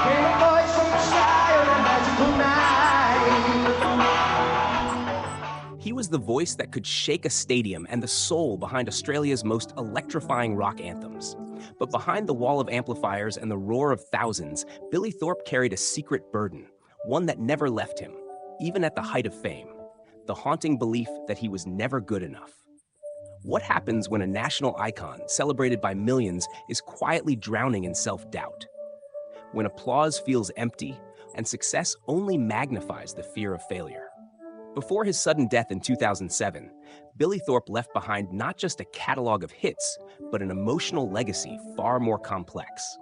Came a voice from the sky on a magical night. He was the voice that could shake a stadium and the soul behind Australia's most electrifying rock anthems. But behind the wall of amplifiers and the roar of thousands, Billy Thorpe carried a secret burden, one that never left him, even at the height of fame: the haunting belief that he was never good enough. What happens when a national icon, celebrated by millions, is quietly drowning in self-doubt? When applause feels empty and success only magnifies the fear of failure? Before his sudden death in 2007, Billy Thorpe left behind not just a catalog of hits, but an emotional legacy far more complex.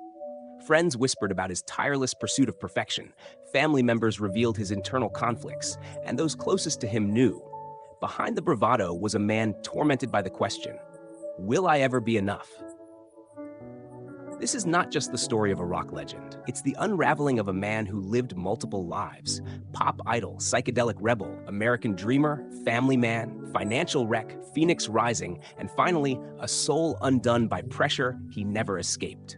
Friends whispered about his tireless pursuit of perfection, family members revealed his internal conflicts, and those closest to him knew. Behind the bravado was a man tormented by the question, will I ever be enough? This is not just the story of a rock legend. It's the unraveling of a man who lived multiple lives: pop idol, psychedelic rebel, American dreamer, family man, financial wreck, phoenix rising, and finally, a soul undone by pressure he never escaped.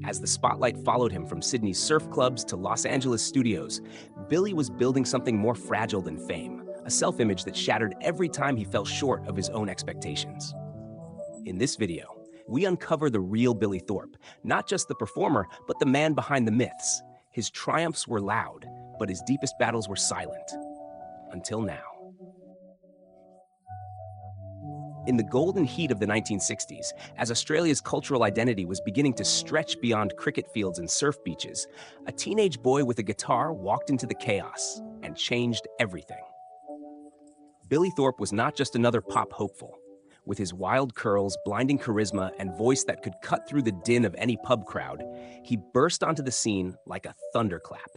As the spotlight followed him from Sydney's surf clubs to Los Angeles studios, Billy was building something more fragile than fame, a self-image that shattered every time he fell short of his own expectations. In this video, we uncover the real Billy Thorpe, not just the performer, but the man behind the myths. His triumphs were loud, but his deepest battles were silent. Until now. In the golden heat of the 1960s, as Australia's cultural identity was beginning to stretch beyond cricket fields and surf beaches, a teenage boy with a guitar walked into the chaos and changed everything. Billy Thorpe was not just another pop hopeful. With his wild curls, blinding charisma, and voice that could cut through the din of any pub crowd, he burst onto the scene like a thunderclap.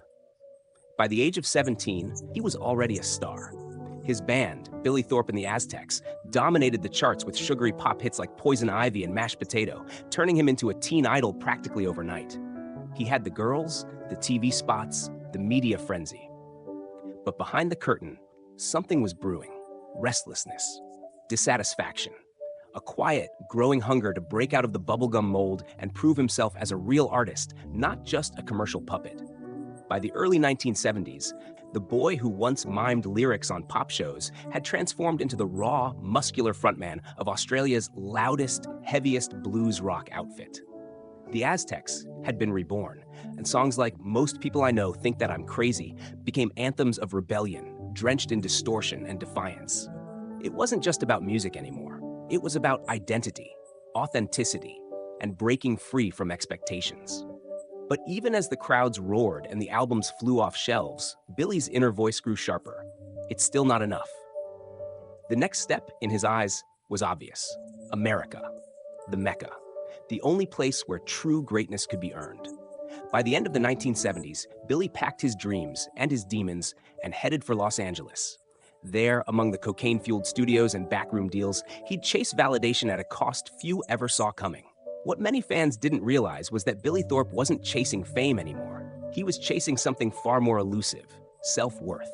By the age of 17, he was already a star. His band, Billy Thorpe and the Aztecs, dominated the charts with sugary pop hits like Poison Ivy and Mashed Potato, turning him into a teen idol practically overnight. He had the girls, the TV spots, the media frenzy. But behind the curtain, something was brewing: restlessness, dissatisfaction, a quiet, growing hunger to break out of the bubblegum mold and prove himself as a real artist, not just a commercial puppet. By the early 1970s, the boy who once mimed lyrics on pop shows had transformed into the raw, muscular frontman of Australia's loudest, heaviest blues rock outfit. The Aztecs had been reborn, and songs like "Most People I Know Think That I'm Crazy" became anthems of rebellion, drenched in distortion and defiance. It wasn't just about music anymore. It was about identity, authenticity, and breaking free from expectations. But even as the crowds roared and the albums flew off shelves, Billy's inner voice grew sharper. It's still not enough. The next step, in his eyes, was obvious: America, the Mecca, the only place where true greatness could be earned. By the end of the 1970s, Billy packed his dreams and his demons and headed for Los Angeles. There, among the cocaine-fueled studios and backroom deals, he'd chase validation at a cost few ever saw coming. What many fans didn't realize was that Billy Thorpe wasn't chasing fame anymore. He was chasing something far more elusive: self-worth.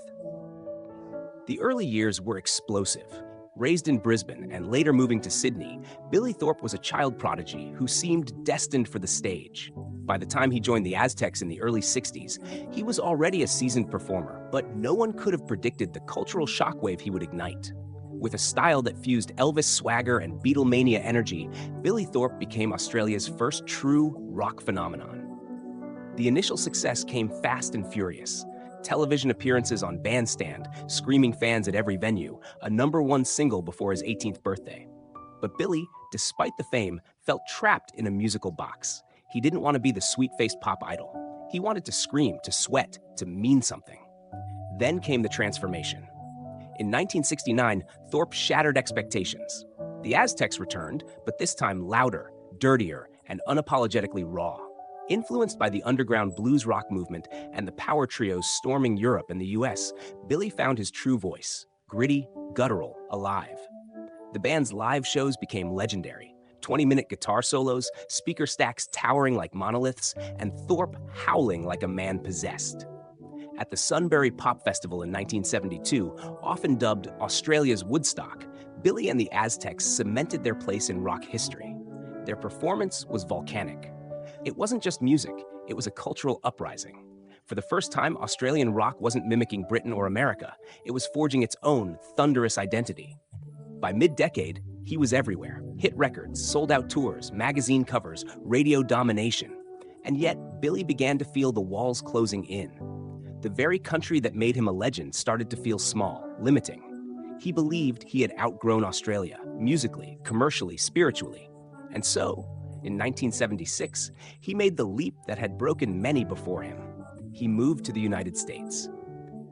The early years were explosive. Raised in Brisbane and later moving to Sydney, Billy Thorpe was a child prodigy who seemed destined for the stage. By the time he joined the Aztecs in the early 60s, he was already a seasoned performer, but no one could have predicted the cultural shockwave he would ignite. With a style that fused Elvis swagger and Beatlemania energy, Billy Thorpe became Australia's first true rock phenomenon. The initial success came fast and furious. Television appearances on Bandstand, screaming fans at every venue, a #1 single before his 18th birthday. But Billy, despite the fame, felt trapped in a musical box. He didn't want to be the sweet-faced pop idol. He wanted to scream, to sweat, to mean something. Then came the transformation. In 1969, Thorpe shattered expectations. The Aztecs returned, but this time louder, dirtier, and unapologetically raw. Influenced by the underground blues rock movement and the power trios storming Europe and the US, Billy found his true voice: gritty, guttural, alive. The band's live shows became legendary: 20-minute guitar solos, speaker stacks towering like monoliths, and Thorpe howling like a man possessed. At the Sunbury Pop Festival in 1972, often dubbed Australia's Woodstock, Billy and the Aztecs cemented their place in rock history. Their performance was volcanic. It wasn't just music, it was a cultural uprising. For the first time, Australian rock wasn't mimicking Britain or America, it was forging its own thunderous identity. By mid-decade, he was everywhere. Hit records, sold-out tours, magazine covers, radio domination. And yet, Billy began to feel the walls closing in. The very country that made him a legend started to feel small, limiting. He believed he had outgrown Australia, musically, commercially, spiritually. And so, in 1976, he made the leap that had broken many before him. He moved to the United States.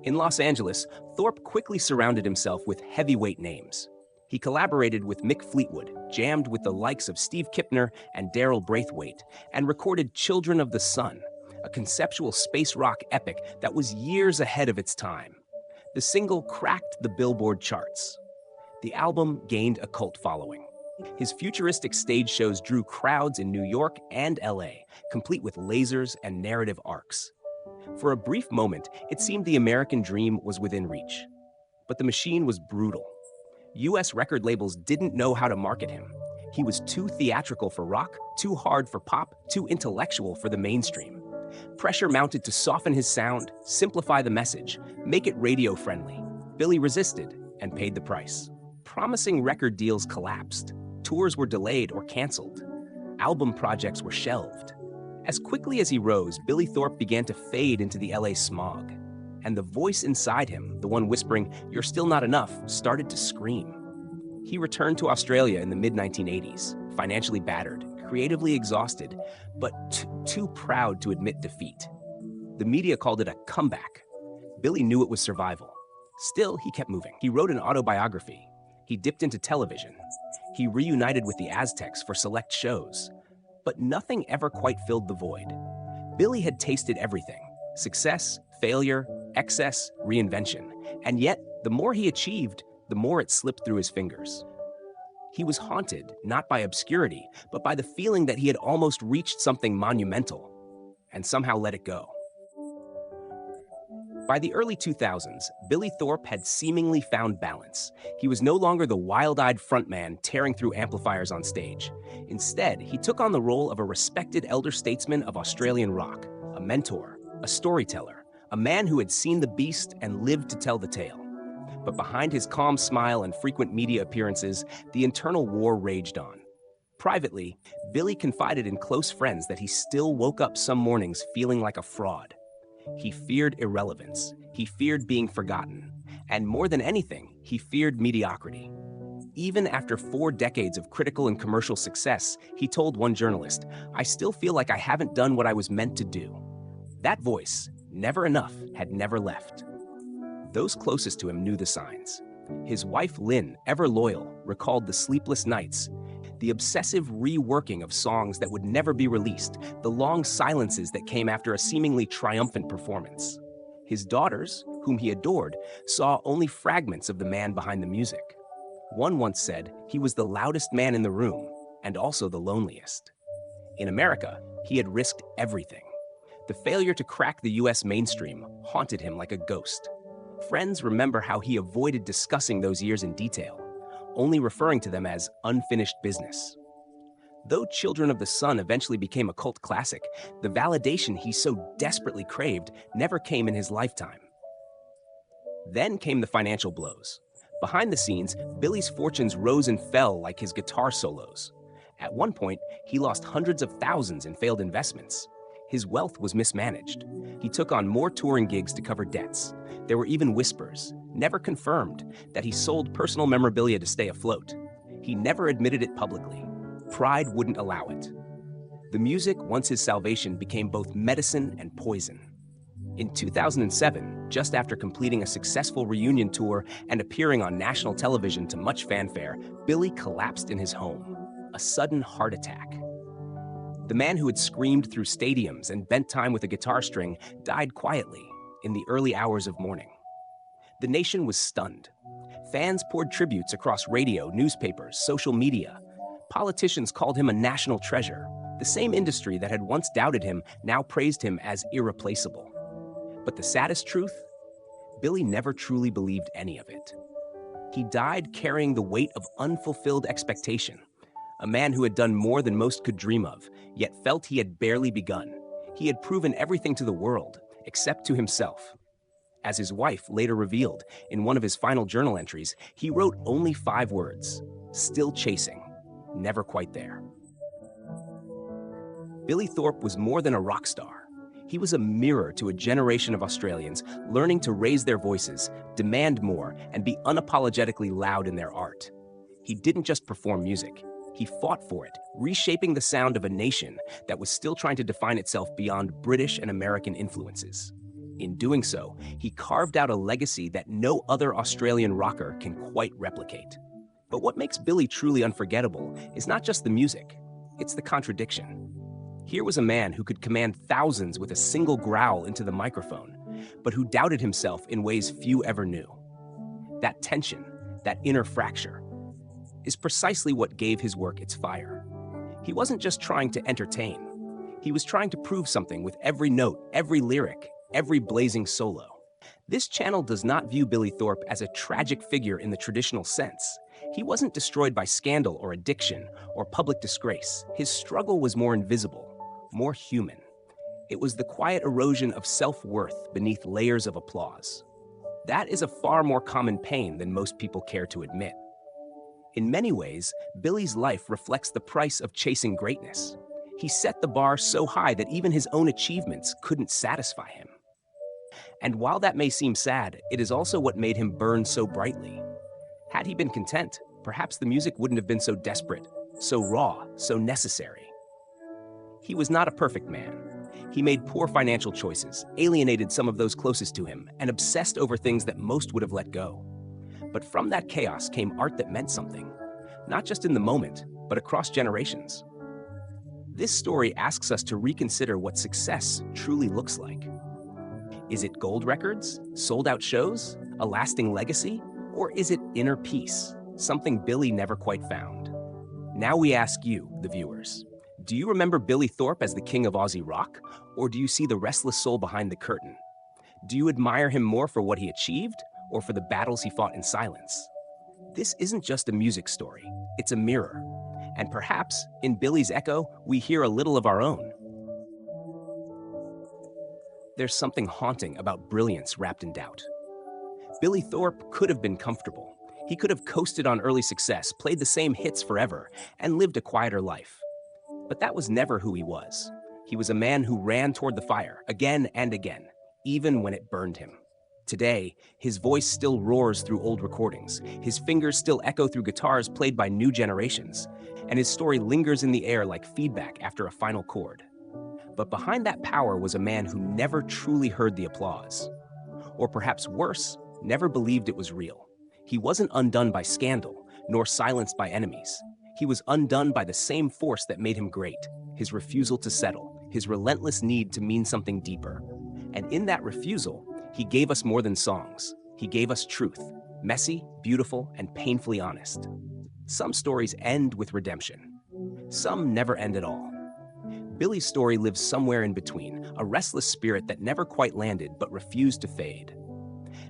In Los Angeles, Thorpe quickly surrounded himself with heavyweight names. He collaborated with Mick Fleetwood, jammed with the likes of Steve Kipner and Daryl Braithwaite, and recorded Children of the Sun, a conceptual space rock epic that was years ahead of its time. The single cracked the Billboard charts. The album gained a cult following. His futuristic stage shows drew crowds in New York and LA, complete with lasers and narrative arcs. For a brief moment, it seemed the American dream was within reach. But the machine was brutal. US record labels didn't know how to market him. He was too theatrical for rock, too hard for pop, too intellectual for the mainstream. Pressure mounted to soften his sound, simplify the message, make it radio-friendly. Billy resisted and paid the price. Promising record deals collapsed. Tours were delayed or canceled. Album projects were shelved. As quickly as he rose, Billy Thorpe began to fade into the LA smog. And the voice inside him, the one whispering, "You're still not enough," started to scream. He returned to Australia in the mid-1980s, financially battered, creatively exhausted, but too proud to admit defeat. The media called it a comeback. Billy knew it was survival. Still, he kept moving. He wrote an autobiography. He dipped into television. He reunited with the Aztecs for select shows. But nothing ever quite filled the void. Billy had tasted everything: success, failure, excess, reinvention. And yet, the more he achieved, the more it slipped through his fingers. He was haunted, not by obscurity, but by the feeling that he had almost reached something monumental, and somehow let it go. By the early 2000s, Billy Thorpe had seemingly found balance. He was no longer the wild-eyed frontman tearing through amplifiers on stage. Instead, he took on the role of a respected elder statesman of Australian rock, a mentor, a storyteller, a man who had seen the beast and lived to tell the tale. But behind his calm smile and frequent media appearances, the internal war raged on. Privately, Billy confided in close friends that he still woke up some mornings feeling like a fraud. He feared irrelevance. He feared being forgotten. And more than anything, he feared mediocrity. Even after 4 decades of critical and commercial success, he told one journalist, "I still feel like I haven't done what I was meant to do." That voice, never enough, had never left. Those closest to him knew the signs. His wife, Lynn, ever loyal, recalled the sleepless nights, the obsessive reworking of songs that would never be released, the long silences that came after a seemingly triumphant performance. His daughters, whom he adored, saw only fragments of the man behind the music. One once said he was the loudest man in the room, and also the loneliest. In America, he had risked everything. The failure to crack the US mainstream haunted him like a ghost. Friends remember how he avoided discussing those years in detail, only referring to them as unfinished business. Though Children of the Sun eventually became a cult classic, the validation he so desperately craved never came in his lifetime. Then came the financial blows. Behind the scenes, Billy's fortunes rose and fell like his guitar solos. At one point, he lost hundreds of thousands in failed investments. His wealth was mismanaged. He took on more touring gigs to cover debts. There were even whispers, never confirmed, that he sold personal memorabilia to stay afloat. He never admitted it publicly. Pride wouldn't allow it. The music, once his salvation, became both medicine and poison. In 2007, just after completing a successful reunion tour and appearing on national television to much fanfare, Billy collapsed in his home. A sudden heart attack. The man who had screamed through stadiums and bent time with a guitar string died quietly in the early hours of morning. The nation was stunned. Fans poured tributes across radio, newspapers, social media. Politicians called him a national treasure. The same industry that had once doubted him now praised him as irreplaceable. But the saddest truth? Billy never truly believed any of it. He died carrying the weight of unfulfilled expectation, A man who had done more than most could dream of, yet felt he had barely begun. He had proven everything to the world, except to himself. As his wife later revealed in one of his final journal entries, he wrote only 5 words: still chasing, never quite there. Billy Thorpe was more than a rock star. He was a mirror to a generation of Australians learning to raise their voices, demand more, and be unapologetically loud in their art. He didn't just perform music. He fought for it, reshaping the sound of a nation that was still trying to define itself beyond British and American influences. In doing so, he carved out a legacy that no other Australian rocker can quite replicate. But what makes Billy truly unforgettable is not just the music, it's the contradiction. Here was a man who could command thousands with a single growl into the microphone, but who doubted himself in ways few ever knew. That tension, that inner fracture, is precisely what gave his work its fire. He wasn't just trying to entertain. He was trying to prove something with every note, every lyric, every blazing solo. This channel does not view Billy Thorpe as a tragic figure in the traditional sense. He wasn't destroyed by scandal or addiction or public disgrace. His struggle was more invisible, more human. It was the quiet erosion of self-worth beneath layers of applause. That is a far more common pain than most people care to admit. In many ways, Billy's life reflects the price of chasing greatness. He set the bar so high that even his own achievements couldn't satisfy him. And while that may seem sad, it is also what made him burn so brightly. Had he been content, perhaps the music wouldn't have been so desperate, so raw, so necessary. He was not a perfect man. He made poor financial choices, alienated some of those closest to him, and obsessed over things that most would have let go. But from that chaos came art that meant something, not just in the moment, but across generations. This story asks us to reconsider what success truly looks like. Is it gold records, sold-out shows, a lasting legacy, or is it inner peace, something Billy never quite found? Now we ask you, the viewers, do you remember Billy Thorpe as the king of Aussie rock, or do you see the restless soul behind the curtain? Do you admire him more for what he achieved, or for the battles he fought in silence? This isn't just a music story, it's a mirror. And perhaps, in Billy's echo, we hear a little of our own. There's something haunting about brilliance wrapped in doubt. Billy Thorpe could have been comfortable. He could have coasted on early success, played the same hits forever, and lived a quieter life. But that was never who he was. He was a man who ran toward the fire, again and again, even when it burned him. Today, his voice still roars through old recordings, his fingers still echo through guitars played by new generations, and his story lingers in the air like feedback after a final chord. But behind that power was a man who never truly heard the applause. Or perhaps worse, never believed it was real. He wasn't undone by scandal, nor silenced by enemies. He was undone by the same force that made him great, his refusal to settle, his relentless need to mean something deeper. And in that refusal, he gave us more than songs. He gave us truth, messy, beautiful, and painfully honest. Some stories end with redemption. Some never end at all. Billy's story lives somewhere in between, a restless spirit that never quite landed but refused to fade.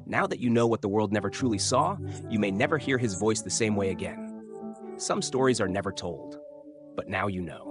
Now that you know what the world never truly saw, you may never hear his voice the same way again. Some stories are never told, but now you know.